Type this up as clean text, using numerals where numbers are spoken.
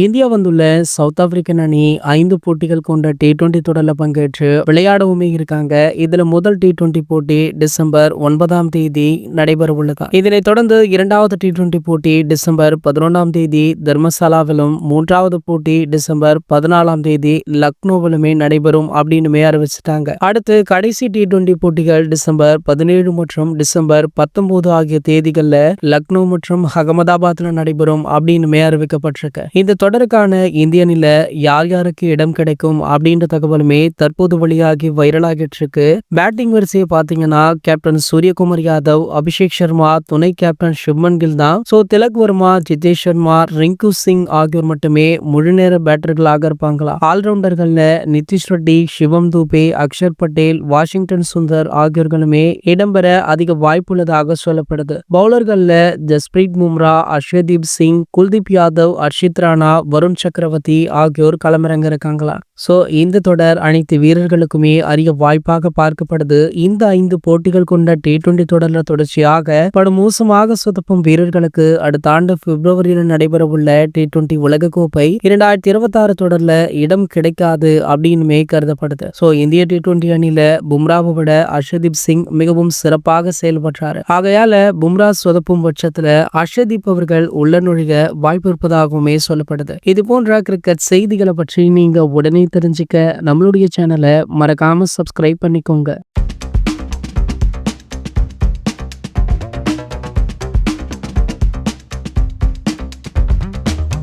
India வந்துள்ள south African அணி 5 போட்டிகள் கொண்ட T20 தொடர்ல பங்கேற்று விளையாடவுமே இருக்காங்க. இதுல முதல் T20 போட்டி டிசம்பர் 9ஆம் தேதி நடைபெறவுள்ளது. இதனைத் தொடர்ந்து 2வது T20 போட்டி டிசம்பர் 11ஆம் தேதி தர்மசாலாவிலும், 3வது போட்டி டிசம்பர் 14ஆம் தேதி லக்னோவிலுமே நடைபெறும் அப்படின்னுமே அறிவிச்சிட்டாங்க. அடுத்து கடைசி T20 போட்டிகள் டிசம்பர் 17 மற்றும் டிசம்பர் 19 ஆகிய தேதிகள்ல லக்னோ மற்றும் அகமதாபாத்ல நடைபெறும் அப்படின்னுமே அறிவிக்கப்பட்டிருக்கு. இந்த தொடருக்கான இந்திய அணில யார் யாருக்கு இடம் கிடைக்கும் அப்படின்ற தகவலுமே தற்போது வெளியாகி வைரலாகிட்டு இருக்கு. பேட்டிங் வரிசையை பாத்தீங்கன்னா கேப்டன் சூரியகுமார் யாதவ், அபிஷேக் சர்மா, துணை கேப்டன் சுப்மன் கில் தான். திலக் வர்மா, ஜிதேஷ் சர்மா, ரிங்கு சிங் ஆகியோர் மட்டுமே முழுநேர பேட்டர்களாக இருப்பாங்களா. ஆல்ரவுண்டர்கள்ல நிதிஷ் ரெட்டி, சிவம் தூபே, அக்ஷர் பட்டேல், வாஷிங்டன் சுந்தர் ஆகியோர்களுமே இடம்பெற அதிக வாய்ப்புள்ளதாக சொல்லப்படுது. பவுலர்கள்ல ஜஸ்பிரீத் பும்ரா, அர்ஷதீப் சிங், குல்தீப் யாதவ், அர்ஷித் ராணா, வருண் சக்கரவர்த்தி ஆகியோர் களமிறங்க இருக்காங்களா. இந்த தொடர் அனைத்து வீரர்களுக்குமே அரிய வாய்ப்பாக பார்க்கப்படுது. இந்த 5 போட்டிகள் கொண்ட T20 தொடர்ல தொடர்ச்சியாக படுமோசமாக சொதப்பும் வீரர்களுக்கு அடுத்த ஆண்டு பிப்ரவரியில் நடைபெறவுள்ள T20 உலகக்கோப்பை 2026 தொடர்ல இடம் கிடைக்காது அப்படின்னு கருதப்படுது. இந்திய T20 அணியில பும்ராவை விட அர்ஷதீப் சிங் மிகவும் சிறப்பாக செயல்பட்டாரு. ஆகையால பும்ரா சொதப்பும் பட்சத்துல அர்ஷதீப் அவர்கள் உள்ள நுழைய வாய்ப்பு இருப்பதாகவுமே சொல்லப்படுது. இது போன்ற கிரிக்கெட் செய்திகளை பற்றி நீங்க உடனே தெரிஞ்சுக்க நம்மளுடைய சேனலை மறக்காம சப்ஸ்கிரைப் பண்ணிக்கோங்க.